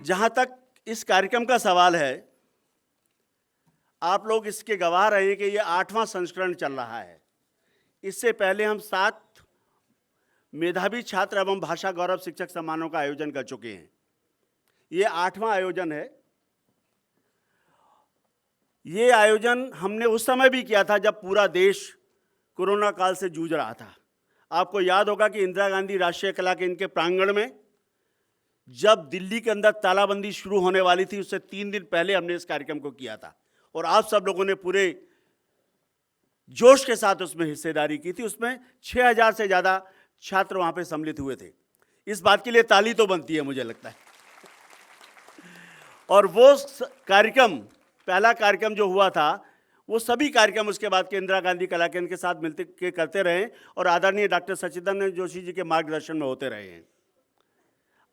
जहाँ तक इस कार्यक्रम का सवाल है, आप लोग इसके गवाह रहे हैं कि ये 8वां संस्करण चल रहा है। इससे पहले हम 7 मेधावी छात्र एवं भाषा गौरव शिक्षक सम्मानों का आयोजन कर चुके हैं। ये 8वां आयोजन है। ये आयोजन हमने उस समय भी किया था जब पूरा देश कोरोना काल से जूझ रहा था। आपको याद होगा कि इंदिरा गांधी राष्ट्रीय कला केंद्र के प्रांगण में जब दिल्ली के अंदर तालाबंदी शुरू होने वाली थी, उससे 3 दिन पहले हमने इस कार्यक्रम को किया था और आप सब लोगों ने पूरे जोश के साथ उसमें हिस्सेदारी की थी। उसमें 6000 से ज़्यादा छात्र वहाँ पे सम्मिलित हुए थे। इस बात के लिए ताली तो बनती है, मुझे लगता है। और वो कार्यक्रम, पहला कार्यक्रम जो हुआ था, वो सभी कार्यक्रम उसके बाद के इंदिरा गांधी कला केंद्र के साथ मिलते के करते रहे और आदरणीय डॉक्टर सच्चिदानंद जोशी जी के मार्गदर्शन में होते रहे हैं।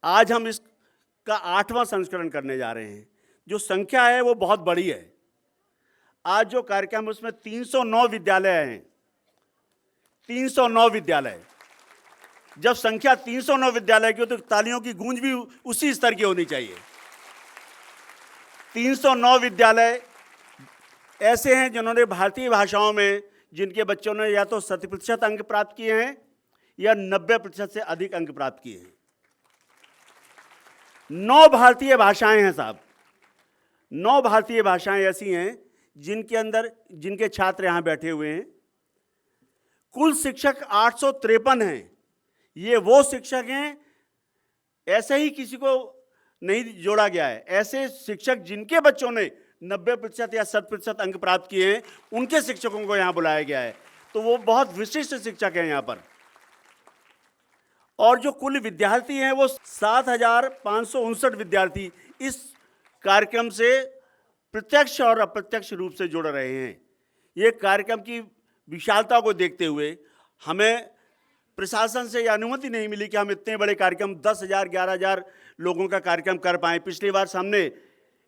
आज हम इसका 8वां संस्करण करने जा रहे हैं। जो संख्या है वो बहुत बड़ी है। आज जो कार्यक्रम, उसमें 309 विद्यालय हैं। 309 विद्यालय। जब संख्या 309 विद्यालय की हो तो तालियों की गूंज भी उसी स्तर की होनी चाहिए। 309 विद्यालय ऐसे हैं जिन्होंने भारतीय भाषाओं में, जिनके बच्चों ने या तो 100% अंक प्राप्त किए हैं या 90% से अधिक अंक प्राप्त किए हैं। 9 भारतीय भाषाएं हैं साहब। 9 भारतीय भाषाएं ऐसी हैं जिनके छात्र यहां बैठे हुए हैं। कुल शिक्षक 853 हैं। ये वो शिक्षक हैं, ऐसे ही किसी को नहीं जोड़ा गया है। ऐसे शिक्षक जिनके बच्चों ने 90% या 100% अंक प्राप्त किए हैं, उनके शिक्षकों को यहां बुलाया गया है। तो वो बहुत विशिष्ट शिक्षक हैं यहां पर। और जो कुल विद्यार्थी हैं वो 7559 विद्यार्थी इस कार्यक्रम से प्रत्यक्ष और अप्रत्यक्ष रूप से जुड़ रहे हैं। ये कार्यक्रम की विशालता को देखते हुए हमें प्रशासन से यह अनुमति नहीं मिली कि हम इतने बड़े कार्यक्रम 10,000 11,000 लोगों का कार्यक्रम कर पाएँ। पिछली बार हमने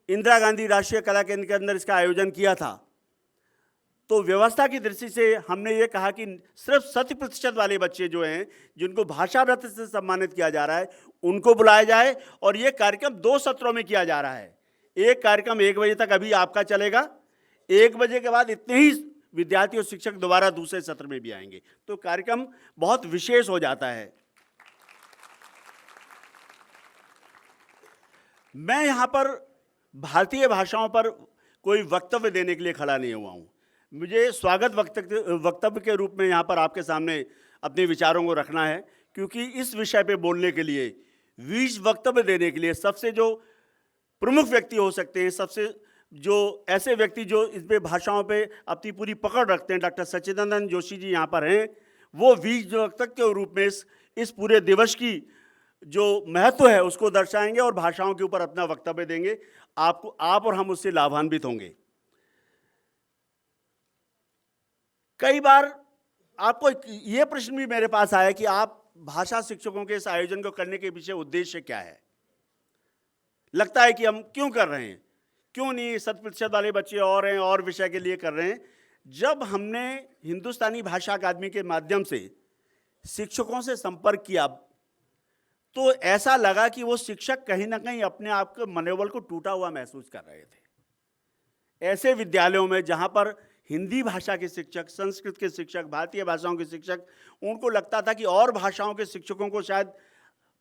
इंदिरा गांधी राष्ट्रीय कला केंद्र के अंदर इसका आयोजन किया था, तो व्यवस्था की दृष्टि से हमने ये कहा कि सिर्फ 100% वाले बच्चे जो हैं, जिनको भाषा रत्न से सम्मानित किया जा रहा है, उनको बुलाया जाए। और ये कार्यक्रम 2 सत्रों में किया जा रहा है। एक कार्यक्रम 1 बजे तक अभी आपका चलेगा। 1 बजे के बाद इतने ही विद्यार्थी और शिक्षक दोबारा दूसरे सत्र में भी आएंगे, तो कार्यक्रम बहुत विशेष हो जाता है। मैं यहाँ पर भारतीय भाषाओं पर कोई वक्तव्य देने के लिए खड़ा नहीं हुआ हूँ। मुझे स्वागत वक्तव्य के रूप में यहाँ पर आपके सामने अपने विचारों को रखना है, क्योंकि इस विषय पे बोलने के लिए, बीच वक्तव्य देने के लिए सबसे जो प्रमुख व्यक्ति हो सकते हैं, सबसे जो ऐसे व्यक्ति जो इस पे भाषाओं पे अपनी पूरी पकड़ रखते हैं, डॉक्टर सच्चिदानंद जोशी जी यहाँ पर हैं। वो बीज वक्तव्य के रूप में इस पूरे दिवस की जो महत्व है उसको दर्शाएंगे और भाषाओं के ऊपर अपना वक्तव्य देंगे। आप और हम उससे लाभान्वित होंगे। कई बार आपको ये प्रश्न भी मेरे पास आया कि आप भाषा शिक्षकों के इस आयोजन को करने के पीछे उद्देश्य क्या है। लगता है कि हम क्यों कर रहे हैं, क्यों नहीं 100% वाले बच्चे और हैं और विषय के लिए कर रहे हैं। जब हमने हिंदुस्तानी भाषा अकादमी के माध्यम से शिक्षकों से संपर्क किया, तो ऐसा लगा कि वो शिक्षक कहीं ना कहीं अपने आप के मनोबल को टूटा हुआ महसूस कर रहे थे। ऐसे विद्यालयों में जहाँ पर हिंदी भाषा के शिक्षक, संस्कृत के शिक्षक, भारतीय भाषाओं के शिक्षक, उनको लगता था कि और भाषाओं के शिक्षकों को शायद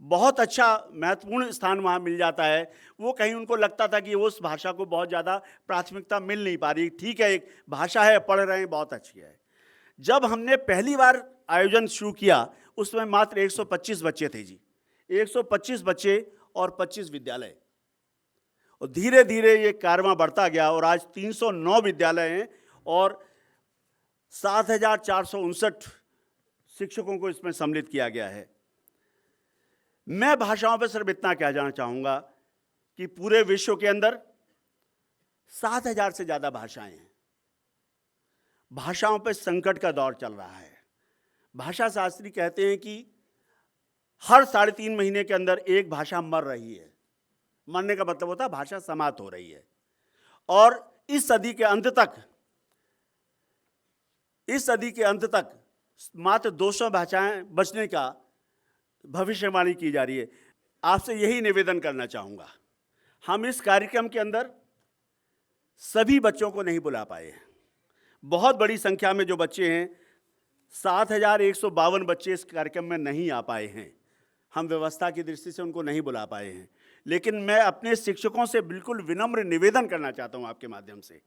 बहुत अच्छा महत्वपूर्ण स्थान वहाँ मिल जाता है। वो कहीं उनको लगता था कि उस भाषा को बहुत ज़्यादा प्राथमिकता मिल नहीं पा रही। ठीक है, एक भाषा है, पढ़ रहे हैं, बहुत अच्छी है। जब हमने पहली बार आयोजन शुरू किया, उसमें मात्र 125 बच्चे थे जी। 125 बच्चे और 25 विद्यालय, और धीरे धीरे ये कारवां बढ़ता गया और आज 309 विद्यालय हैं और 7459 शिक्षकों को इसमें सम्मिलित किया गया है। मैं भाषाओं पर सिर्फ इतना कहना चाहूँगा कि पूरे विश्व के अंदर 7000 से ज़्यादा भाषाएं हैं। भाषाओं पर संकट का दौर चल रहा है। भाषा शास्त्री कहते हैं कि हर 3.5 महीने के अंदर एक भाषा मर रही है। मरने का मतलब होता है भाषा समाप्त हो रही है। और इस सदी के अंत तक मात्र 200 भाषाएं बचने का भविष्यवाणी की जा रही है। आपसे यही निवेदन करना चाहूँगा हम इस कार्यक्रम के अंदर सभी बच्चों को नहीं बुला पाए हैं। बहुत बड़ी संख्या में जो बच्चे हैं, 7,152 बच्चे इस कार्यक्रम में नहीं आ पाए हैं। हम व्यवस्था की दृष्टि से उनको नहीं बुला पाए हैं, लेकिन मैं अपने शिक्षकों से बिल्कुल विनम्र निवेदन करना चाहता हूं आपके माध्यम से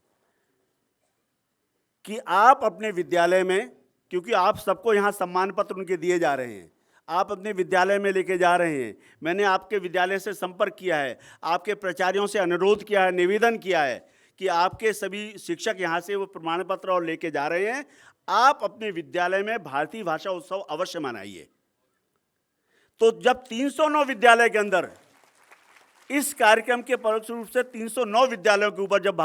कि आप अपने विद्यालय में, क्योंकि आप सबको यहां सम्मान पत्र उनके दिए जा रहे हैं, आप अपने विद्यालय में लेके जा रहे हैं। मैंने आपके विद्यालय से संपर्क किया है, आपके प्राचार्यों से अनुरोध किया है, निवेदन किया है कि आपके सभी शिक्षक यहाँ से वो प्रमाण पत्र और लेके जा रहे हैं। आप अपने विद्यालय में भारतीय भाषा उत्सव अवश्य मनाइए। तो जब 309 विद्यालय के अंदर इस कार्यक्रम के परोक्ष रूप से 309 विद्यालयों के ऊपर जब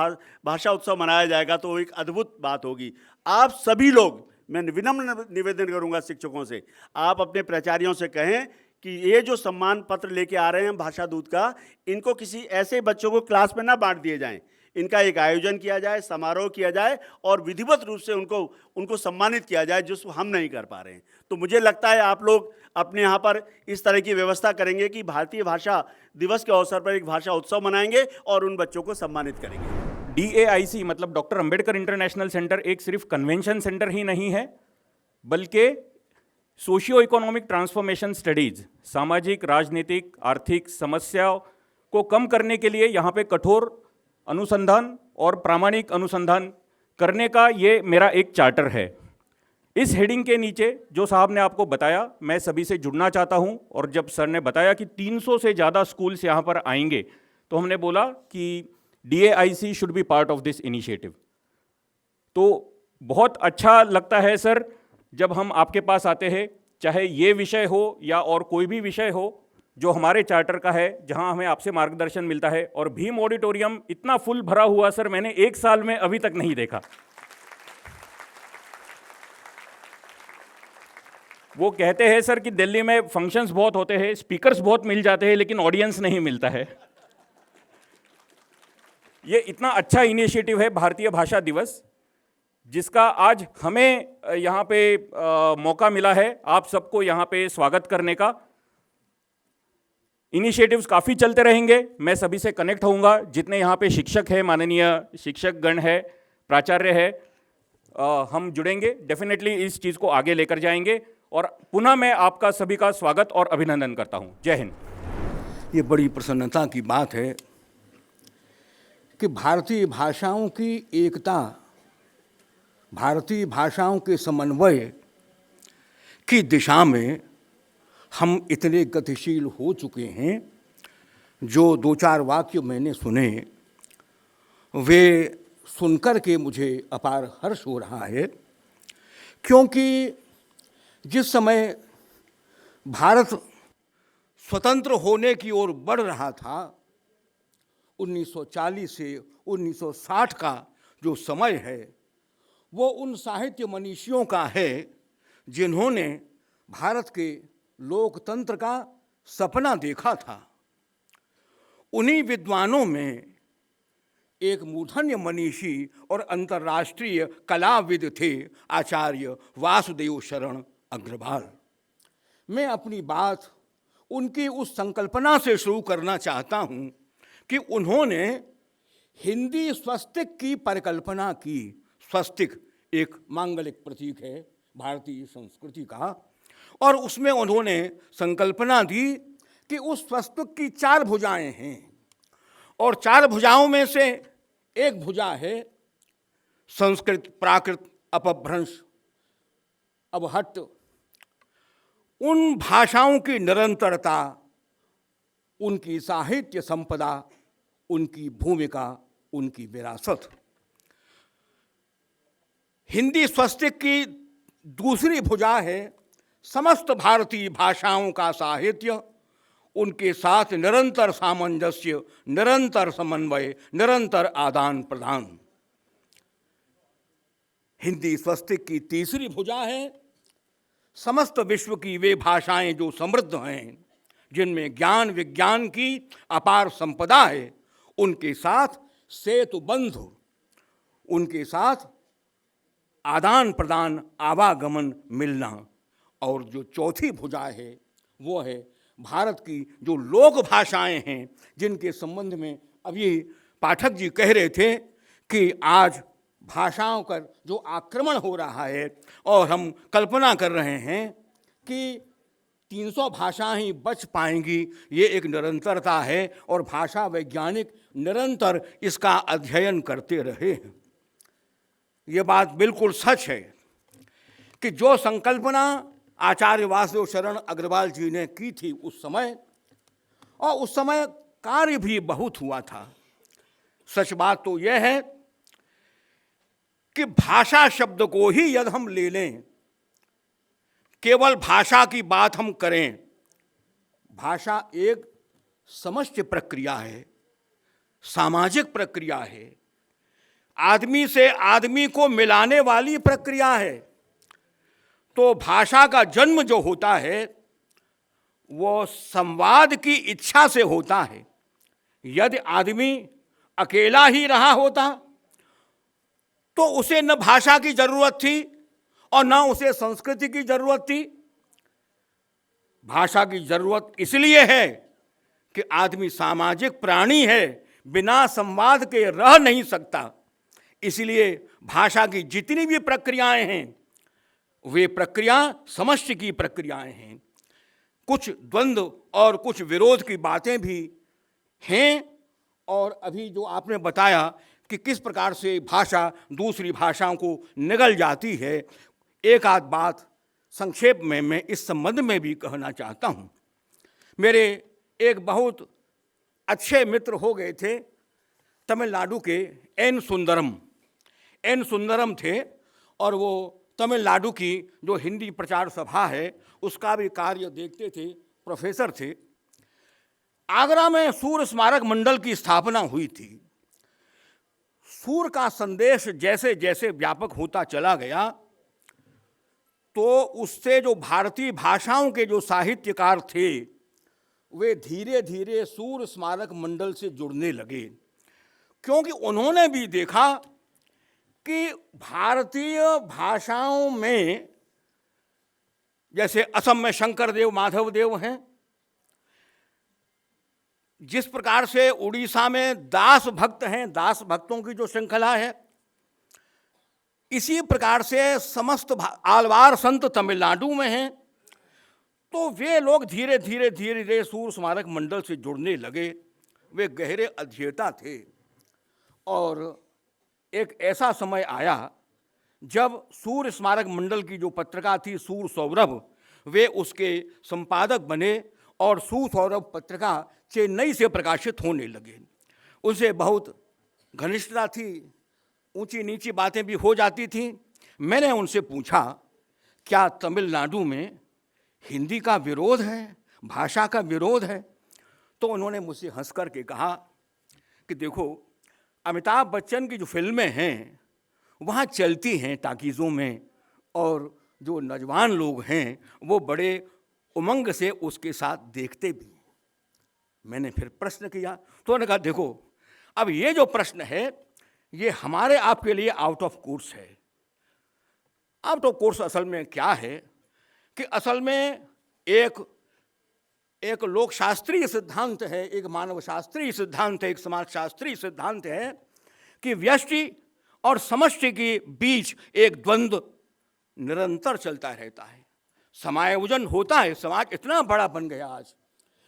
भाषा उत्सव मनाया जाएगा तो एक अद्भुत बात होगी। आप सभी लोग, मैं विनम्र निवेदन करूंगा शिक्षकों से, आप अपने प्राचार्यों से कहें कि ये जो सम्मान पत्र लेके आ रहे हैं भाषा दूत का, इनको किसी ऐसे बच्चों को क्लास में ना बांट दिए जाएं। इनका एक आयोजन किया जाए, समारोह किया जाए और विधिवत रूप से उनको सम्मानित किया जाए, जिसको हम नहीं कर पा रहे हैं। तो मुझे लगता है आप लोग अपने यहाँ पर इस तरह की व्यवस्था करेंगे कि भारतीय भाषा दिवस के अवसर पर एक भाषा उत्सव मनाएंगे और उन बच्चों को सम्मानित करेंगे। DAIC मतलब डॉक्टर अंबेडकर इंटरनेशनल सेंटर एक सिर्फ कन्वेंशन सेंटर ही नहीं है, बल्कि सोशियो इकोनॉमिक ट्रांसफॉर्मेशन स्टडीज, सामाजिक, राजनीतिक, आर्थिक समस्याओं को कम करने के लिए यहाँ पे कठोर अनुसंधान और प्रामाणिक अनुसंधान करने का ये मेरा एक चार्टर है। इस हेडिंग के नीचे जो साहब ने आपको बताया, मैं सभी से जुड़ना चाहता हूँ। और जब सर ने बताया कि 300 से ज़्यादा स्कूल्स यहाँ पर आएंगे, तो हमने बोला कि DAIC should be part of this initiative. तो बहुत अच्छा लगता है सर जब हम आपके पास आते हैं, चाहे ये विषय हो या और कोई भी विषय हो जो हमारे चार्टर का है, जहां हमें आपसे मार्गदर्शन मिलता है। और भीम ऑडिटोरियम इतना फुल भरा हुआ सर मैंने एक साल में अभी तक नहीं देखा। वो कहते हैं सर कि दिल्ली में फंक्शंस बहुत होते हैं, स्पीकर्स बहुत मिल जाते हैं, लेकिन ऑडियंस नहीं मिलता है। ये इतना अच्छा इनिशिएटिव है भारतीय भाषा दिवस, जिसका आज हमें यहाँ पे मौका मिला है आप सबको यहाँ पे स्वागत करने का। इनिशिएटिव्स काफ़ी चलते रहेंगे। मैं सभी से कनेक्ट होऊंगा, जितने यहाँ पे शिक्षक हैं, माननीय शिक्षकगण है, प्राचार्य है, हम जुड़ेंगे, डेफिनेटली इस चीज़ को आगे लेकर जाएंगे। और पुनः मैं आपका सभी का स्वागत और अभिनंदन करता हूँ। जय हिंद। ये बड़ी प्रसन्नता की बात है कि भारतीय भाषाओं की एकता, भारतीय भाषाओं के समन्वय की दिशा में हम इतने गतिशील हो चुके हैं। जो दो चार वाक्य मैंने सुने, वे सुनकर के मुझे अपार हर्ष हो रहा है, क्योंकि जिस समय भारत स्वतंत्र होने की ओर बढ़ रहा था, 1940 से 1960 का जो समय है, वो उन साहित्य मनीषियों का है जिन्होंने भारत के लोकतंत्र का सपना देखा था। उन्हीं विद्वानों में एक मूर्धन्य मनीषी और अंतर्राष्ट्रीय कलाविद थे आचार्य वासुदेव शरण अग्रवाल। मैं अपनी बात उनकी उस संकल्पना से शुरू करना चाहता हूँ कि उन्होंने हिंदी स्वस्तिक की परिकल्पना की। स्वस्तिक एक मांगलिक प्रतीक है भारतीय संस्कृति का, और उसमें उन्होंने संकल्पना दी कि उस स्वस्तिक की 4 भुजाएं हैं, और 4 भुजाओं में से एक भुजा है संस्कृत, प्राकृत, अपभ्रंश, अवहट्ट। उन भाषाओं की निरंतरता, उनकी साहित्य संपदा, उनकी भूमिका, उनकी विरासत। हिंदी स्वस्तिक की दूसरी भुजा है समस्त भारतीय भाषाओं का साहित्य, उनके साथ निरंतर सामंजस्य, निरंतर समन्वय, निरंतर आदान प्रदान। हिंदी स्वस्तिक की तीसरी भुजा है समस्त विश्व की वे भाषाएं जो समृद्ध हैं, जिनमें ज्ञान विज्ञान की अपार संपदा है, उनके साथ सेतु बंधु, उनके साथ आदान प्रदान, आवागमन, मिलना। और जो चौथी भुजा है वो है भारत की जो लोक भाषाएं हैं, जिनके संबंध में अभी पाठक जी कह रहे थे कि आज भाषाओं का जो आक्रमण हो रहा है और हम कल्पना कर रहे हैं कि 300 भाषाएं ही बच पाएंगी, ये एक निरंतरता है और भाषा वैज्ञानिक निरंतर इसका अध्ययन करते रहे हैं। ये बात बिल्कुल सच है कि जो संकल्पना आचार्य वासुदेव शरण अग्रवाल जी ने की थी उस समय, और उस समय कार्य भी बहुत हुआ था। सच बात तो यह है कि भाषा शब्द को ही यदि हम ले लें, केवल भाषा की बात हम करें, भाषा एक समष्टि प्रक्रिया है, सामाजिक प्रक्रिया है, आदमी से आदमी को मिलाने वाली प्रक्रिया है। तो भाषा का जन्म जो होता है वो संवाद की इच्छा से होता है। यदि आदमी अकेला ही रहा होता तो उसे न भाषा की जरूरत थी और न उसे संस्कृति की जरूरत थी। भाषा की जरूरत इसलिए है कि आदमी सामाजिक प्राणी है, बिना संवाद के रह नहीं सकता। इसलिए भाषा की जितनी भी प्रक्रियाएं हैं वे प्रक्रिया समष्टि की प्रक्रियाएं हैं। कुछ द्वंद्व और कुछ विरोध की बातें भी हैं, और अभी जो आपने बताया कि किस प्रकार से भाषा दूसरी भाषाओं को निगल जाती है, एक आध बात संक्षेप में मैं इस संबंध में भी कहना चाहता हूँ। मेरे एक बहुत अच्छे मित्र हो गए थे तमिलनाडु के एन सुंदरम थे, और वो तमिलनाडु की जो हिंदी प्रचार सभा है उसका भी कार्य देखते थे, प्रोफेसर थे। आगरा में सूर स्मारक मंडल की स्थापना हुई थी। सूर का संदेश जैसे जैसे व्यापक होता चला गया तो उससे जो भारतीय भाषाओं के जो साहित्यकार थे वे धीरे धीरे सूर स्मारक मंडल से जुड़ने लगे, क्योंकि उन्होंने भी देखा कि भारतीय भाषाओं में, जैसे असम में शंकरदेव माधवदेव हैं, जिस प्रकार से उड़ीसा में दास भक्त हैं, दास भक्तों की जो श्रृंखला है, इसी प्रकार से समस्त आलवार संत तमिलनाडु में हैं। तो वे लोग धीरे धीरे धीरे धीरे सूर स्मारक मंडल से जुड़ने लगे। वे गहरे अध्येता थे, और एक ऐसा समय आया जब सूर स्मारक मंडल की जो पत्रिका थी सूर सौरभ, वे उसके संपादक बने और सूर सौरभ पत्रिका चेन्नई से प्रकाशित होने लगे। उनसे बहुत घनिष्ठता थी, ऊंची नीची बातें भी हो जाती थी। मैंने उनसे पूछा, क्या तमिलनाडु में हिंदी का विरोध है, भाषा का विरोध है? तो उन्होंने मुझसे हंस कर के कहा कि देखो, अमिताभ बच्चन की जो फिल्में हैं वहाँ चलती हैं टाकीज़ों में, और जो नौजवान लोग हैं वो बड़े उमंग से उसके साथ देखते भी। मैंने फिर प्रश्न किया तो उन्होंने कहा, देखो, अब ये जो प्रश्न है ये हमारे आपके लिए आउट ऑफ कोर्स है। आउट ऑफ कोर्स असल में क्या है कि असल में एक लोकशास्त्रीय सिद्धांत है, एक मानव शास्त्रीय सिद्धांत है, एक समाज शास्त्रीय सिद्धांत है कि व्यष्टि और समष्टि के बीच एक द्वंद्व निरंतर चलता रहता है, समायोजन होता है। समाज इतना बड़ा बन गया आज,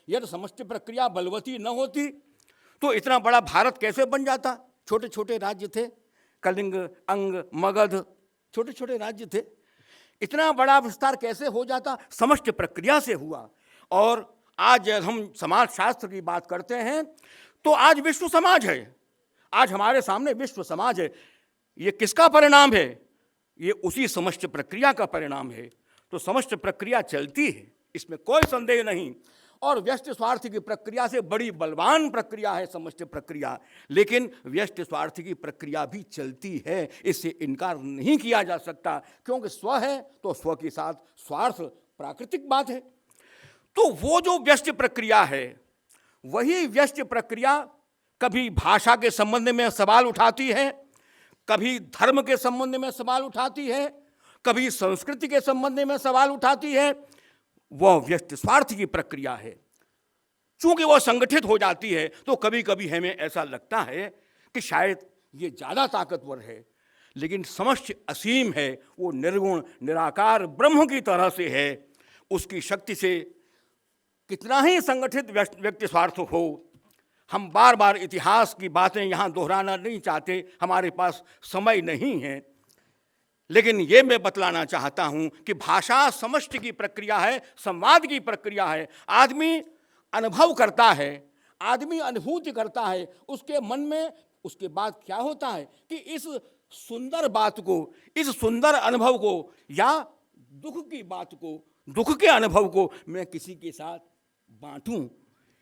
यदि समष्टि प्रक्रिया बलवती न होती तो इतना बड़ा भारत कैसे बन जाता? छोटे छोटे राज्य थे, कलिंग, अंग, मगध, छोटे छोटे राज्य थे। इतना बड़ा विस्तार कैसे हो जाता? समष्टि प्रक्रिया से हुआ। और आज जब हम समाज शास्त्र की बात करते हैं तो आज विश्व समाज है, आज हमारे सामने विश्व समाज है। ये किसका परिणाम है? ये उसी समष्टि प्रक्रिया का परिणाम है। तो समष्टि प्रक्रिया चलती है, इसमें कोई संदेह नहीं, और व्यष्टि स्वार्थ की प्रक्रिया से बड़ी बलवान प्रक्रिया है समष्टि प्रक्रिया। लेकिन व्यष्टि स्वार्थ की प्रक्रिया भी चलती है, इससे इनकार नहीं किया जा सकता, क्योंकि स्व है तो स्व के साथ स्वार्थ प्राकृतिक बात है। तो वो जो व्यष्टि प्रक्रिया है, वही व्यष्टि प्रक्रिया कभी भाषा के संबंध में सवाल उठाती है, कभी धर्म के संबंध में सवाल उठाती है, कभी संस्कृति के संबंध में सवाल उठाती है। वह व्यक्ति स्वार्थ की प्रक्रिया है। चूंकि वह संगठित हो जाती है तो कभी कभी हमें ऐसा लगता है कि शायद ये ज़्यादा ताकतवर है, लेकिन समष्टि असीम है, वो निर्गुण निराकार ब्रह्म की तरह से है। उसकी शक्ति से कितना ही संगठित व्यक्ति स्वार्थ हो, हम बार बार इतिहास की बातें यहाँ दोहराना नहीं चाहते, हमारे पास समय नहीं है। लेकिन ये मैं बतलाना चाहता हूँ कि भाषा समष्टि की प्रक्रिया है, संवाद की प्रक्रिया है। आदमी अनुभव करता है, आदमी अनुभूति करता है, उसके मन में उसके बाद क्या होता है कि इस सुंदर बात को, इस सुंदर अनुभव को या दुख की बात को, दुख के अनुभव को मैं किसी के साथ बांटूं,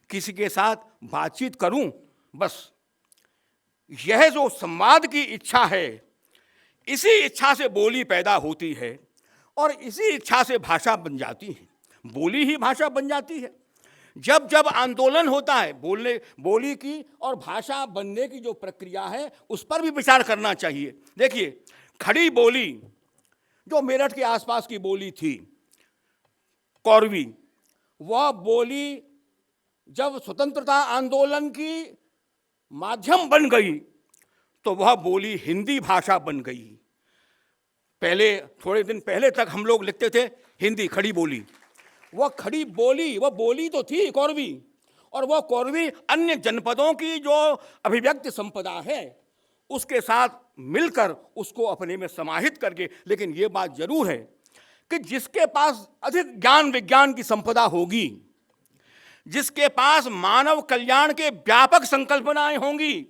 किसी के साथ बातचीत करूं। बस यह जो संवाद की इच्छा है, इसी इच्छा से बोली पैदा होती है और इसी इच्छा से भाषा बन जाती है। बोली ही भाषा बन जाती है। जब जब आंदोलन होता है, बोली की और भाषा बनने की जो प्रक्रिया है उस पर भी विचार करना चाहिए। देखिए, खड़ी बोली जो मेरठ के आसपास की बोली थी, कौरवी, वह बोली जब स्वतंत्रता आंदोलन की माध्यम बन गई तो वह बोली हिंदी भाषा बन गई। पहले थोड़े दिन पहले तक हम लोग लिखते थे हिंदी खड़ी बोली। वह खड़ी बोली, वह बोली तो थी कौरवी, और वह कौरवी अन्य जनपदों की जो अभिव्यक्ति संपदा है उसके साथ मिलकर उसको अपने में समाहित करके। लेकिन ये बात जरूर है कि जिसके पास अधिक ज्ञान विज्ञान की संपदा होगी, जिसके पास मानव कल्याण के व्यापक संकल्पनाएं होंगी,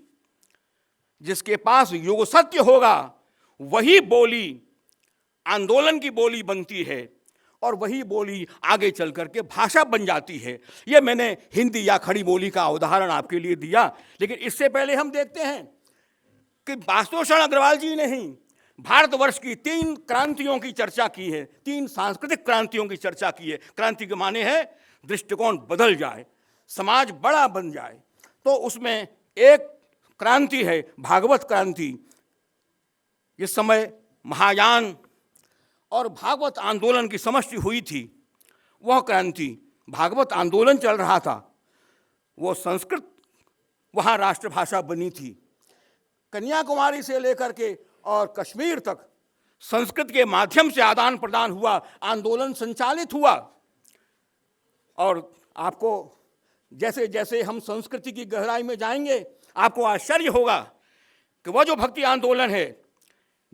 जिसके पास युग सत्य होगा, वही बोली आंदोलन की बोली बनती है और वही बोली आगे चल करके भाषा बन जाती है। ये मैंने हिंदी या खड़ी बोली का उदाहरण आपके लिए दिया। लेकिन इससे पहले हम देखते हैं कि वास्तुभूषण अग्रवाल जी ने ही भारतवर्ष की 3 क्रांतियों की चर्चा की है, 3 सांस्कृतिक क्रांतियों की चर्चा की है। क्रांति के माने है दृष्टिकोण बदल जाए, समाज बड़ा बन जाए। तो उसमें एक क्रांति है भागवत क्रांति। इस समय महायान और भागवत आंदोलन की समष्टि हुई थी। वह क्रांति, भागवत आंदोलन चल रहा था, वो संस्कृत वहाँ राष्ट्रभाषा बनी थी। कन्याकुमारी से लेकर के और कश्मीर तक संस्कृत के माध्यम से आदान प्रदान हुआ, आंदोलन संचालित हुआ। और आपको जैसे जैसे हम संस्कृति की गहराई में जाएंगे आपको आश्चर्य होगा कि वह जो भक्ति आंदोलन है,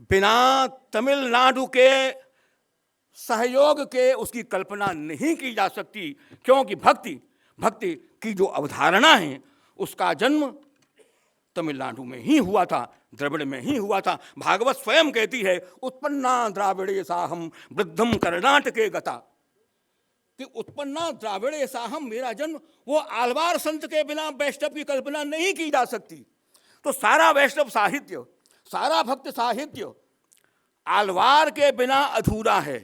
बिना तमिलनाडु के सहयोग के उसकी कल्पना नहीं की जा सकती। क्योंकि भक्ति की जो अवधारणा है उसका जन्म तमिलनाडु में ही हुआ था, द्रविड़ में ही हुआ था। भागवत स्वयं कहती है उत्पन्ना द्राविड़े साहम वृद्धम कर्नाटके गता, कि उत्पन्ना द्राविड़े साहम, मेरा जन्म, वो आलवार संत के बिना वैष्णव की कल्पना नहीं की जा सकती। तो सारा वैष्णव साहित्य, सारा भक्त साहित्य आलवार के बिना अधूरा है,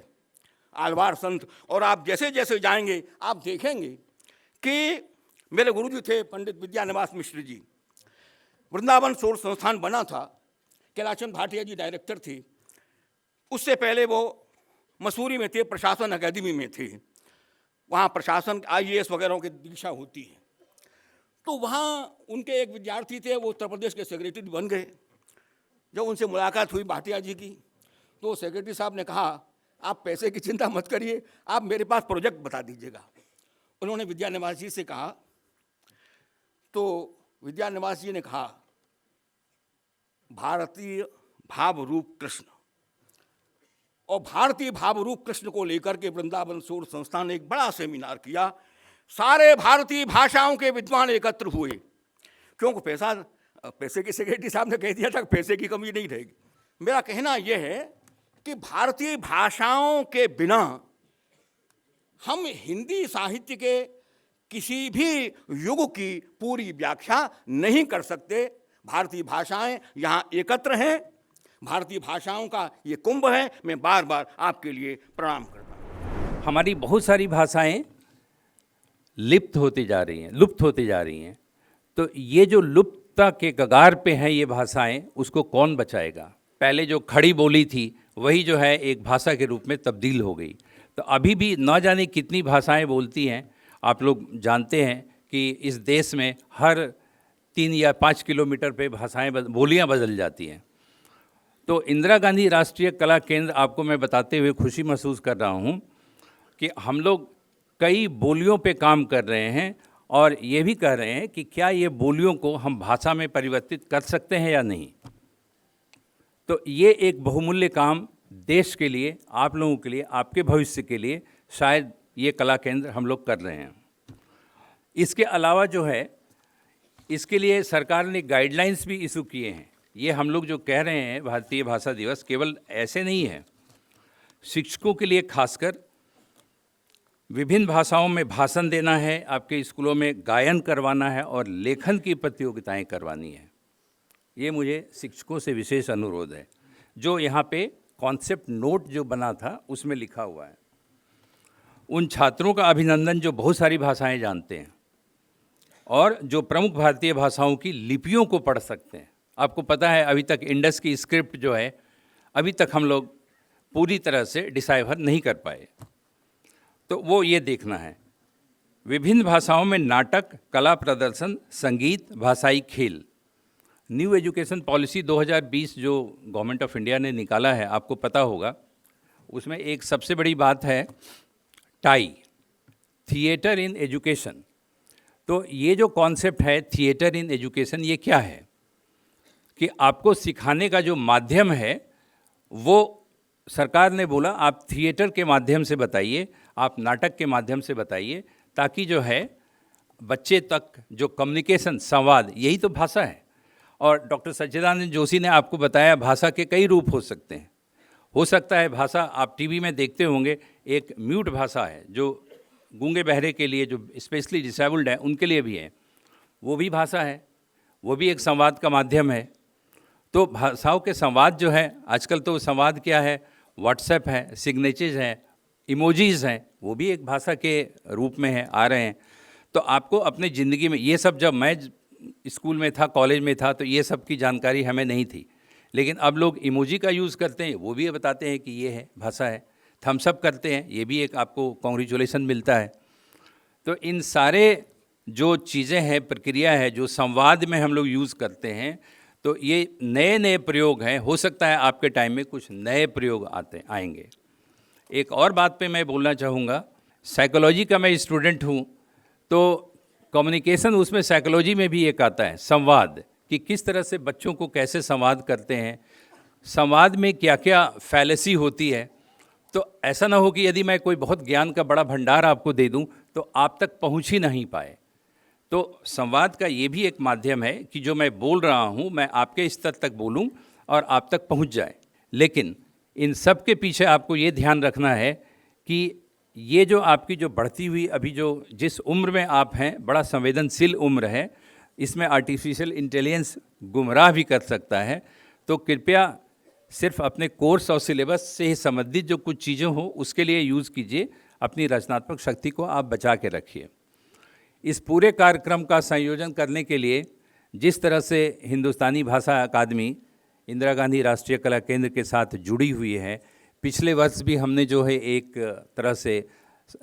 आलवार संत। और आप जैसे जैसे जाएंगे आप देखेंगे कि मेरे गुरुजी थे पंडित विद्यानिवास मिश्र जी, वृंदावन शोध संस्थान बना था, कैलाशचंद भाटिया जी डायरेक्टर थे। उससे पहले वो मसूरी में थे, प्रशासन अकेडमी में थे, वहाँ प्रशासन IAS वगैरह की दीक्षा होती है। तो वहाँ उनके एक विद्यार्थी थे, वो उत्तर प्रदेश के सेक्रेटरी बन गए। जब उनसे मुलाकात हुई भाटिया जी की, तो सेक्रेटरी साहब ने कहा आप पैसे की चिंता मत करिए, आप मेरे पास प्रोजेक्ट बता दीजिएगा। उन्होंने विद्यानिवास जी से कहा, तो विद्यानिवास जी ने कहा भारतीय भाव रूप कृष्ण, और भारतीय भाव रूप कृष्ण को लेकर के वृंदावन शोध संस्थान ने एक बड़ा सेमिनार किया। सारे भारतीय भाषाओं के विद्वान एकत्र हुए, क्योंकि पैसे की सेक्रेटरी साहब ने कह दिया था पैसे की कमी नहीं रहेगी। मेरा कहना यह है कि भारतीय भाषाओं के बिना हम हिंदी साहित्य के किसी भी युग की पूरी व्याख्या नहीं कर सकते। भारतीय भाषाएं यहाँ एकत्र हैं, भारतीय भाषाओं का ये कुंभ है। मैं बार बार आपके लिए प्रणाम करता हूँ। हमारी बहुत सारी भाषाएं लुप्त होती जा रही हैं। तो ये जो लुप्तता के कगार पे हैं ये भाषाएं, उसको कौन बचाएगा? पहले जो खड़ी बोली थी वही जो है एक भाषा के रूप में तब्दील हो गई। तो अभी भी न जाने कितनी भाषाएं बोलती हैं। आप लोग जानते हैं कि इस देश में हर 3 या 5 किलोमीटर पे बोलियां बदल जाती हैं। तो इंदिरा गांधी राष्ट्रीय कला केंद्र, आपको मैं बताते हुए खुशी महसूस कर रहा हूं कि हम लोग कई बोलियों पे काम कर रहे हैं और ये भी कह रहे हैं कि क्या ये बोलियों को हम भाषा में परिवर्तित कर सकते हैं या नहीं। तो ये एक बहुमूल्य काम देश के लिए, आप लोगों के लिए, आपके भविष्य के लिए शायद ये कला केंद्र हम लोग कर रहे हैं। इसके अलावा जो है, इसके लिए सरकार ने गाइडलाइंस भी इशू किए हैं। ये हम लोग जो कह रहे हैं भारतीय भाषा दिवस, केवल ऐसे नहीं है। शिक्षकों के लिए खासकर विभिन्न भाषाओं में भाषण देना है, आपके स्कूलों में गायन करवाना है और लेखन की प्रतियोगिताएं करवानी है। ये मुझे शिक्षकों से विशेष अनुरोध है। जो यहाँ पे कॉन्सेप्ट नोट जो बना था उसमें लिखा हुआ है। उन छात्रों का अभिनंदन जो बहुत सारी भाषाएं जानते हैं और जो प्रमुख भारतीय भाषाओं की लिपियों को पढ़ सकते हैं। आपको पता है अभी तक इंडस की स्क्रिप्ट जो है, अभी तक हम लोग पूरी तरह से डिसाइफर नहीं कर पाए, तो वो ये देखना है। विभिन्न भाषाओं में नाटक, कला प्रदर्शन, संगीत, भाषाई खेल। न्यू एजुकेशन पॉलिसी 2020 जो गवर्नमेंट ऑफ इंडिया ने निकाला है, आपको पता होगा, उसमें एक सबसे बड़ी बात है टाई, थिएटर इन एजुकेशन। तो ये जो कॉन्सेप्ट है थिएटर इन एजुकेशन, ये क्या है कि आपको सिखाने का जो माध्यम है वो सरकार ने बोला आप थिएटर के माध्यम से बताइए, आप नाटक के माध्यम से बताइए, ताकि जो है बच्चे तक जो कम्युनिकेशन, संवाद, यही तो भाषा है। और डॉक्टर सच्चिदानंद जोशी ने आपको बताया भाषा के कई रूप हो सकते हैं। हो सकता है भाषा, आप टीवी में देखते होंगे, एक म्यूट भाषा है जो गूंगे बहरे के लिए, जो स्पेशली डिसेबल्ड है उनके लिए भी है, वो भी भाषा है, वो भी एक संवाद का माध्यम है। तो भाषाओं के संवाद जो है, आजकल तो संवाद क्या है, व्हाट्सएप है, सिग्नेचर्स हैं, इमोजीज़ हैं, वो भी एक भाषा के रूप में है, आ रहे हैं। तो आपको अपनी ज़िंदगी में ये सब, जब मैं स्कूल में था, कॉलेज में था, तो ये सब की जानकारी हमें नहीं थी, लेकिन अब लोग इमोजी का यूज़ करते हैं, वो भी बताते हैं कि ये है भाषा है। थम्स अप करते हैं, ये भी एक आपको कॉन्ग्रेचुलेसन मिलता है। तो इन सारे जो चीज़ें हैं, प्रक्रिया है जो संवाद में हम लोग यूज़ करते हैं, तो ये नए नए प्रयोग हैं। हो सकता है आपके टाइम में कुछ नए प्रयोग आएंगे। एक और बात पे मैं बोलना चाहूँगा, साइकोलॉजी का मैं स्टूडेंट हूँ, तो कम्युनिकेशन उसमें साइकोलॉजी में भी एक आता है, संवाद, कि किस तरह से बच्चों को कैसे संवाद करते हैं, संवाद में क्या क्या फैलेसी होती है। तो ऐसा ना हो कि यदि मैं कोई बहुत ज्ञान का बड़ा भंडार आपको दे दूं तो आप तक पहुंच ही नहीं पाए। तो संवाद का ये भी एक माध्यम है कि जो मैं बोल रहा हूं, मैं आपके स्तर तक बोलूं और आप तक पहुंच जाए। लेकिन इन सब के पीछे आपको ये ध्यान रखना है कि ये जो आपकी जो बढ़ती हुई अभी जो जिस उम्र में आप हैं, बड़ा संवेदनशील उम्र है, इसमें आर्टिफिशियल इंटेलिजेंस गुमराह भी कर सकता है। तो कृपया सिर्फ अपने कोर्स और सिलेबस से ही संबंधित जो कुछ चीज़ें हो उसके लिए यूज़ कीजिए, अपनी रचनात्मक शक्ति को आप बचा के रखिए। इस पूरे कार्यक्रम का संयोजन करने के लिए जिस तरह से हिंदुस्तानी भाषा अकादमी इंदिरा गांधी राष्ट्रीय कला केंद्र के साथ जुड़ी हुई है, पिछले वर्ष भी हमने जो है एक तरह से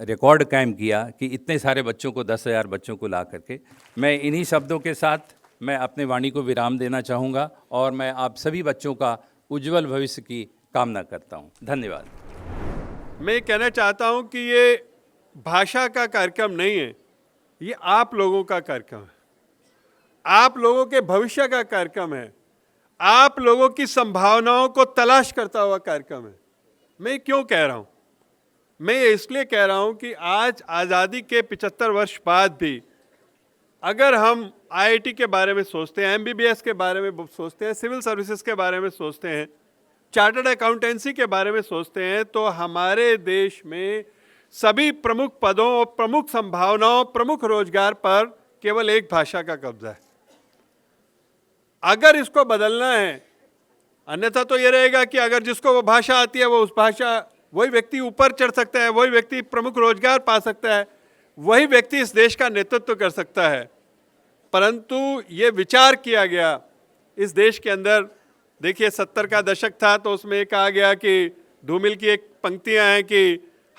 रिकॉर्ड कायम किया कि इतने सारे बच्चों को, 10,000 बच्चों को ला करके। मैं इन्हीं शब्दों के साथ मैं अपने वाणी को विराम देना चाहूँगा और मैं आप सभी बच्चों का उज्जवल भविष्य की कामना करता हूँ। धन्यवाद। मैं कहना चाहता हूँ कि ये भाषा का कार्यक्रम नहीं है, ये आप लोगों का कार्यक्रम है, आप लोगों के भविष्य का कार्यक्रम है, आप लोगों की संभावनाओं को तलाश करता हुआ कार्यक्रम है। मैं क्यों कह रहा हूँ? मैं ये इसलिए कह रहा हूँ कि आज आज़ादी के 75 वर्ष बाद भी अगर हम आईआईटी के बारे में सोचते हैं, एमबीबीएस के बारे में सोचते हैं, सिविल सर्विसेज के बारे में सोचते हैं, चार्टर्ड अकाउंटेंसी के बारे में सोचते हैं, तो हमारे देश में सभी प्रमुख पदों और प्रमुख संभावनाओं, प्रमुख रोजगार पर केवल एक भाषा का कब्जा है। अगर इसको बदलना है, अन्यथा तो ये रहेगा कि अगर जिसको वो भाषा आती है वो उस भाषा, वही व्यक्ति ऊपर चढ़ सकता है, वही व्यक्ति प्रमुख रोजगार पा सकता है, वही व्यक्ति इस देश का नेतृत्व कर सकता है। परंतु ये विचार किया गया इस देश के अंदर, देखिए 70 का दशक था तो उसमें कहा गया कि धूमिल की एक पंक्तियां हैं कि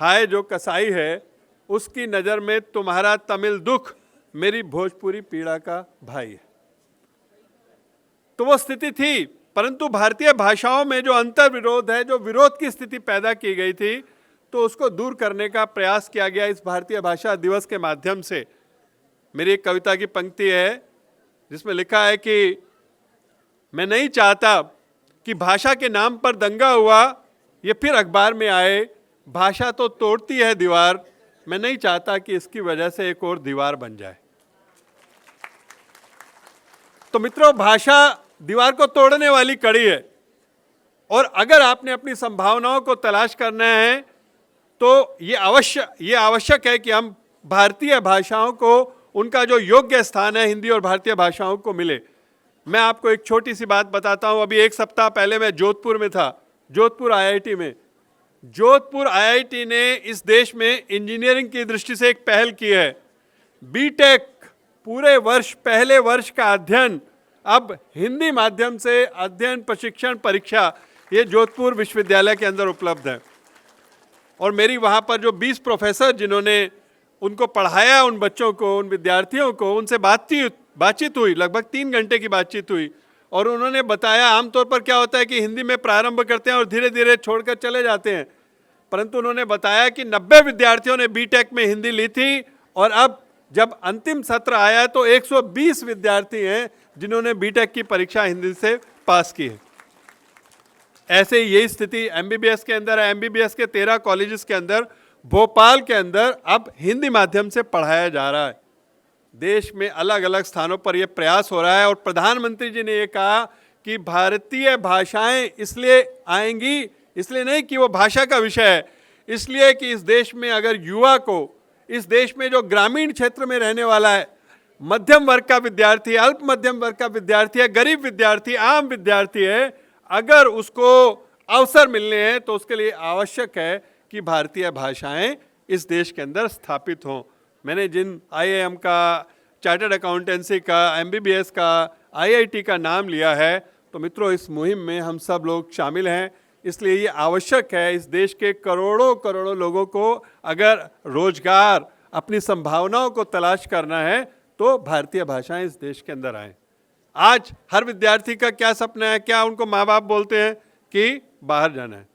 हाय जो कसाई है, उसकी नज़र में तुम्हारा तमिल दुख मेरी भोजपुरी पीड़ा का भाई है। तो वो स्थिति थी, परंतु भारतीय भाषाओं में जो अंतर विरोध है, जो विरोध की स्थिति पैदा की गई थी, तो उसको दूर करने का प्रयास किया गया इस भारतीय भाषा दिवस के माध्यम से। मेरी एक कविता की पंक्ति है जिसमें लिखा है कि मैं नहीं चाहता कि भाषा के नाम पर दंगा हुआ ये फिर अखबार में आए, भाषा तो तोड़ती है दीवार, मैं नहीं चाहता कि इसकी वजह से एक और दीवार बन जाए। तो मित्रों, भाषा दीवार को तोड़ने वाली कड़ी है, और अगर आपने अपनी संभावनाओं को तलाश करना है तो ये आवश्यक है कि हम भारतीय भाषाओं को उनका जो योग्य स्थान है हिंदी और भारतीय भाषाओं को मिले। मैं आपको एक छोटी सी बात बताता हूं। अभी एक सप्ताह पहले मैं जोधपुर में था, जोधपुर आईआईटी में। जोधपुर आईआईटी ने इस देश में इंजीनियरिंग की दृष्टि से एक पहल की है। बीटेक पूरे वर्ष, पहले वर्ष का अध्ययन अब हिंदी माध्यम से अध्ययन, प्रशिक्षण, परीक्षा ये जोधपुर विश्वविद्यालय के अंदर उपलब्ध है। और मेरी वहाँ पर जो 20 प्रोफेसर जिन्होंने उनको पढ़ाया, उन बच्चों को, उन विद्यार्थियों को, उनसे बातचीत हुई, लगभग 3 घंटे की बातचीत हुई। और उन्होंने बताया, आमतौर पर क्या होता है कि हिंदी में प्रारंभ करते हैं और धीरे धीरे छोड़कर चले जाते हैं, परंतु उन्होंने बताया कि 90 विद्यार्थियों ने बीटेक में हिंदी ली थी, और अब जब अंतिम सत्र आया तो 120 विद्यार्थी हैं जिन्होंने बीटेक की परीक्षा हिंदी से पास की है। ऐसे ही यही स्थिति एमबीबीएस के अंदर है। एमबीबीएस के 13 कॉलेजेस के अंदर, भोपाल के अंदर अब हिंदी माध्यम से पढ़ाया जा रहा है। देश में अलग अलग स्थानों पर यह प्रयास हो रहा है, और प्रधानमंत्री जी ने ये कहा कि भारतीय भाषाएं इसलिए आएंगी, इसलिए नहीं कि वो भाषा का विषय है, इसलिए कि इस देश में अगर युवा को, इस देश में जो ग्रामीण क्षेत्र में रहने वाला है, मध्यम वर्ग का विद्यार्थी, अल्प मध्यम वर्ग का विद्यार्थी है, गरीब विद्यार्थी, आम विद्यार्थी है, अगर उसको अवसर मिलने हैं तो उसके लिए आवश्यक है कि भारतीय भाषाएं इस देश के अंदर स्थापित हों। मैंने जिन आईआईएम का, चार्टर्ड अकाउंटेंसी का, एमबीबीएस का, आईआईटी का नाम लिया है, तो मित्रों इस मुहिम में हम सब लोग शामिल हैं। इसलिए ये आवश्यक है, इस देश के करोड़ों करोड़ों लोगों को अगर रोजगार, अपनी संभावनाओं को तलाश करना है तो भारतीय भाषाएं इस देश के अंदर आएँ। आज हर विद्यार्थी का क्या सपना है? क्या उनको माँ बाप बोलते हैं कि बाहर जाना है,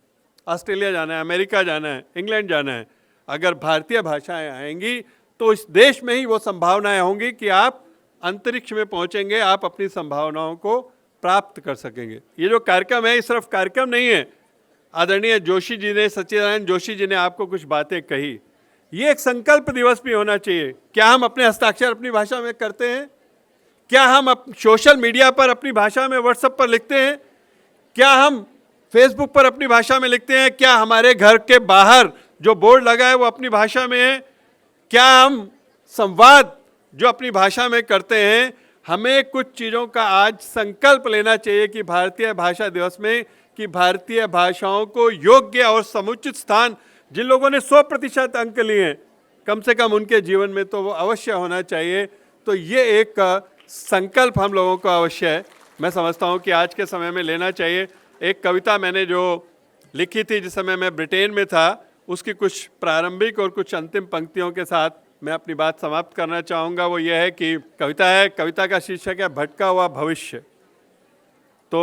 ऑस्ट्रेलिया जाना है, अमेरिका जाना है, इंग्लैंड जाना है। अगर भारतीय भाषाएं आएंगी तो इस देश में ही वो संभावनाएं होंगी कि आप अंतरिक्ष में पहुंचेंगे, आप अपनी संभावनाओं को प्राप्त कर सकेंगे। ये जो कार्यक्रम है, ये सिर्फ कार्यक्रम नहीं है। आदरणीय जोशी जी ने, सच्चिदानंद जोशी जी ने आपको कुछ बातें कही। ये एक संकल्प दिवस भी होना चाहिए। क्या हम अपने हस्ताक्षर अपनी भाषा में करते हैं? क्या हम सोशल मीडिया पर अपनी भाषा में, व्हाट्सएप पर लिखते हैं? क्या हम फेसबुक पर अपनी भाषा में लिखते हैं? क्या हमारे घर के बाहर जो बोर्ड लगा है वो अपनी भाषा में है? क्या हम संवाद जो अपनी भाषा में करते हैं? हमें कुछ चीज़ों का आज संकल्प लेना चाहिए कि भारतीय भाषा दिवस में, कि भारतीय भाषाओं को योग्य और समुचित स्थान, जिन लोगों ने 100% अंक लिए हैं, कम से कम उनके जीवन में तो वो अवश्य होना चाहिए। तो ये एक संकल्प हम लोगों को अवश्य है, मैं समझता हूँ कि आज के समय में लेना चाहिए। एक कविता मैंने जो लिखी थी जिस समय मैं ब्रिटेन में था, उसकी कुछ प्रारंभिक और कुछ अंतिम पंक्तियों के साथ मैं अपनी बात समाप्त करना चाहूँगा। वो ये है कि कविता का शीर्षक है भटका हुआ भविष्य। तो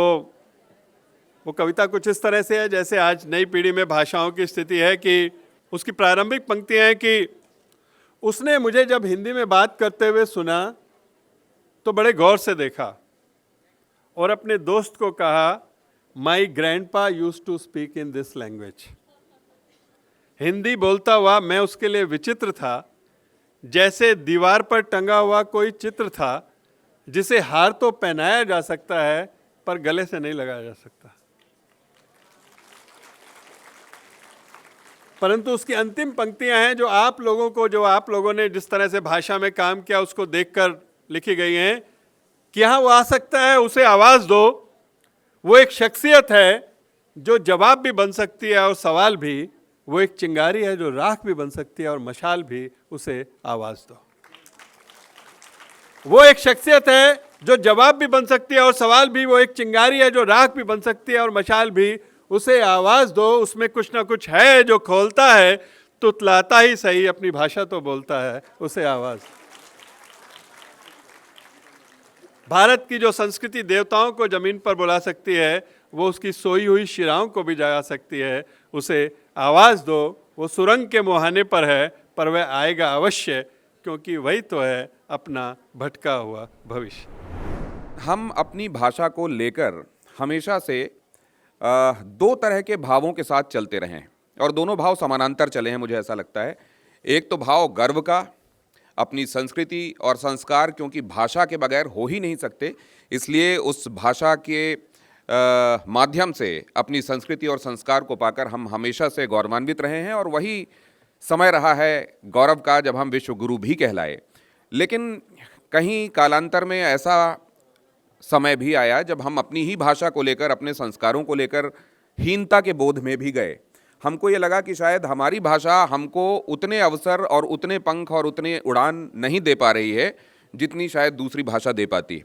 वो कविता कुछ इस तरह से है जैसे आज नई पीढ़ी में भाषाओं की स्थिति है, कि उसकी प्रारंभिक पंक्तियाँ हैं कि उसने मुझे जब हिंदी में बात करते हुए सुना तो बड़े गौर से देखा और अपने दोस्त को कहा, my grandpa used to speak in this language. Hindi बोलता हुआ मैं उसके लिए विचित्र था, जैसे दीवार पर टंगा हुआ कोई चित्र था जिसे हार तो पहनाया जा सकता है पर गले से नहीं लगाया जा सकता। परंतु उसकी अंतिम पंक्तियां हैं जो आप लोगों ने जिस तरह से भाषा में काम किया उसको देखकर लिखी गई हैं कि हाँ वो आ सकता है, उसे आवाज़ दो। वो एक शख्सियत है जो जवाब भी बन सकती है और सवाल भी। वो एक चिंगारी है जो राख भी बन सकती है और मशाल भी, उसे आवाज़ दो। वो एक शख्सियत है जो जवाब भी बन सकती है और सवाल भी। वो एक चिंगारी है जो राख भी बन सकती है और मशाल भी, उसे आवाज़ दो। उसमें कुछ ना कुछ है जो खोलता है तुतलाता ही सही, अपनी भाषा तो बोलता है, उसे आवाज। भारत की जो संस्कृति देवताओं को जमीन पर बुला सकती है, वो उसकी सोई हुई शिराओं को भी जगा सकती है। उसे आवाज दो, वो सुरंग के मुहाने पर है, पर वह आएगा अवश्य, क्योंकि वही तो है अपना भटका हुआ भविष्य। हम अपनी भाषा को लेकर हमेशा से दो तरह के भावों के साथ चलते रहे हैं, और दोनों भाव समानांतर चले हैं, मुझे ऐसा लगता है। एक तो भाव गर्व का, अपनी संस्कृति और संस्कार, क्योंकि भाषा के बगैर हो ही नहीं सकते, इसलिए उस भाषा के माध्यम से अपनी संस्कृति और संस्कार को पाकर हम हमेशा से गौरवान्वित रहे हैं, और वही समय रहा है गौरव का जब हम विश्व गुरु भी कहलाए। लेकिन कहीं कालांतर में ऐसा समय भी आया जब हम अपनी ही भाषा को लेकर, अपने संस्कारों को लेकर हीनता के बोध में भी गए। हमको ये लगा कि शायद हमारी भाषा हमको उतने अवसर और उतने पंख और उतने उड़ान नहीं दे पा रही है जितनी शायद दूसरी भाषा दे पाती।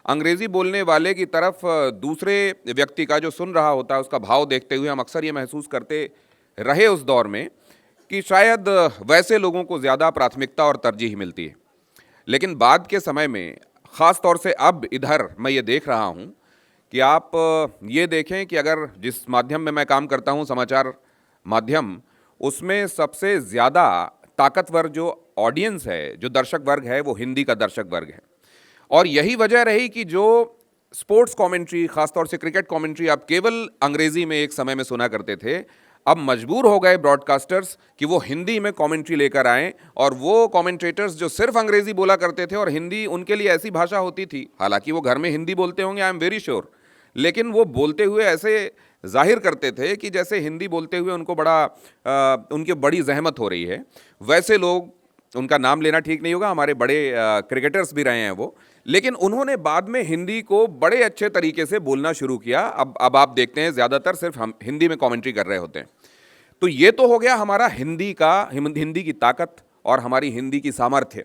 अंग्रेज़ी बोलने वाले की तरफ दूसरे व्यक्ति का जो सुन रहा होता है उसका भाव देखते हुए हम अक्सर ये महसूस करते रहे उस दौर में कि शायद वैसे लोगों को ज़्यादा प्राथमिकता और तरजीह मिलती है। लेकिन बाद के समय में, ख़ास तौर से अब इधर मैं ये देख रहा हूँ कि आप ये देखें कि अगर जिस माध्यम में मैं काम करता हूँ, समाचार माध्यम, उसमें सबसे ज़्यादा ताकतवर जो ऑडियंस है, जो दर्शक वर्ग है, वो हिंदी का दर्शक वर्ग है। और यही वजह रही कि जो स्पोर्ट्स कमेंट्री, ख़ासतौर से क्रिकेट कमेंट्री आप केवल अंग्रेज़ी में एक समय में सुना करते थे, अब मजबूर हो गए ब्रॉडकास्टर्स कि वो हिंदी में कमेंट्री लेकर आएँ। और वो कमेंटेटर्स जो सिर्फ अंग्रेज़ी बोला करते थे और हिंदी उनके लिए ऐसी भाषा होती थी, हालांकि वो घर में हिंदी बोलते होंगे, आई एम वेरी श्योर, लेकिन वो बोलते हुए ऐसे जाहिर करते थे कि जैसे हिंदी बोलते हुए उनको उनकी बड़ी जहमत हो रही है। वैसे लोग, उनका नाम लेना ठीक नहीं होगा, हमारे बड़े क्रिकेटर्स भी रहे हैं वो, लेकिन उन्होंने बाद में हिंदी को बड़े अच्छे तरीके से बोलना शुरू किया। अब आप देखते हैं ज़्यादातर सिर्फ हम हिंदी में कमेंट्री कर रहे होते हैं। तो ये तो हो गया हमारा हिंदी की ताकत और हमारी हिंदी की सामर्थ्य।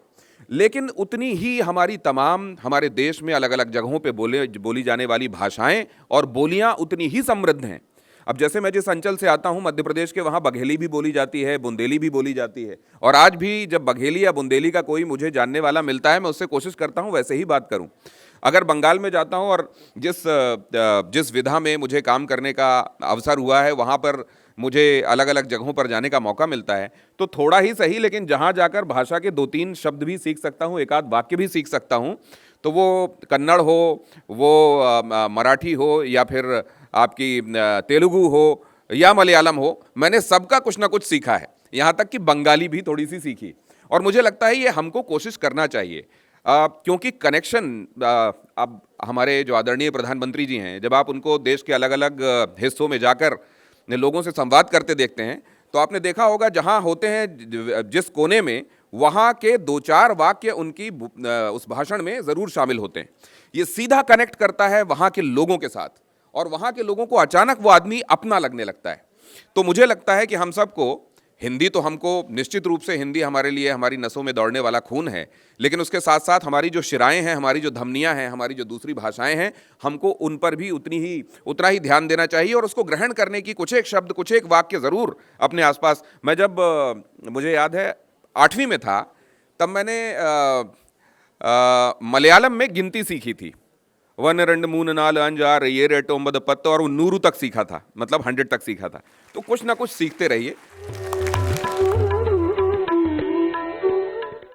लेकिन उतनी ही हमारे देश में अलग अलग जगहों पे बोली जाने वाली भाषाएं और बोलियां उतनी ही समृद्ध हैं। अब जैसे मैं जिस अंचल से आता हूं, मध्य प्रदेश के, वहाँ बघेली भी बोली जाती है, बुंदेली भी बोली जाती है। और आज भी जब बघेली या बुंदेली का कोई मुझे जानने वाला मिलता है, मैं उससे कोशिश करता हूँ वैसे ही बात करूँ। अगर बंगाल में जाता हूँ और जिस विधा में मुझे काम करने का अवसर हुआ है, वहाँ पर मुझे अलग अलग जगहों पर जाने का मौका मिलता है, तो थोड़ा ही सही लेकिन जहाँ जाकर भाषा के 2-3 शब्द भी सीख सकता हूँ, एक आध वाक्य भी सीख सकता हूँ, तो वो कन्नड़ हो, वो मराठी हो, या फिर आपकी तेलुगु हो या मलयालम हो, मैंने सबका कुछ ना कुछ सीखा है। यहाँ तक कि बंगाली भी थोड़ी सी सीखी। और मुझे लगता है ये हमको कोशिश करना चाहिए, क्योंकि कनेक्शन, अब हमारे जो आदरणीय प्रधानमंत्री जी हैं, जब आप उनको देश के अलग अलग हिस्सों में जाकर लोगों से संवाद करते देखते हैं, तो आपने देखा होगा जहाँ होते हैं जिस कोने में, वहाँ के 2-4 वाक्य उनकी उस भाषण में ज़रूर शामिल होते हैं। ये सीधा कनेक्ट करता है वहाँ के लोगों के साथ, और वहाँ के लोगों को अचानक वो आदमी अपना लगने लगता है। तो मुझे लगता है कि हम सबको हिंदी, तो हमको निश्चित रूप से हिंदी हमारे लिए हमारी नसों में दौड़ने वाला खून है, लेकिन उसके साथ साथ हमारी जो शिराएं हैं, हमारी जो धमनियां हैं, हमारी जो दूसरी भाषाएं हैं, हमको उन पर भी उतना ही ध्यान देना चाहिए और उसको ग्रहण करने की कुछ एक शब्द, कुछ एक वाक्य ज़रूर अपने आसपास। मैं जब मुझे याद है 8वीं में था, तब मैंने मलयालम में गिनती सीखी थी, 1 2 3 4 5 6 7 8 9 10, और 100 तक सीखा था, मतलब 100 तक सीखा था। तो कुछ ना कुछ सीखते रहिए।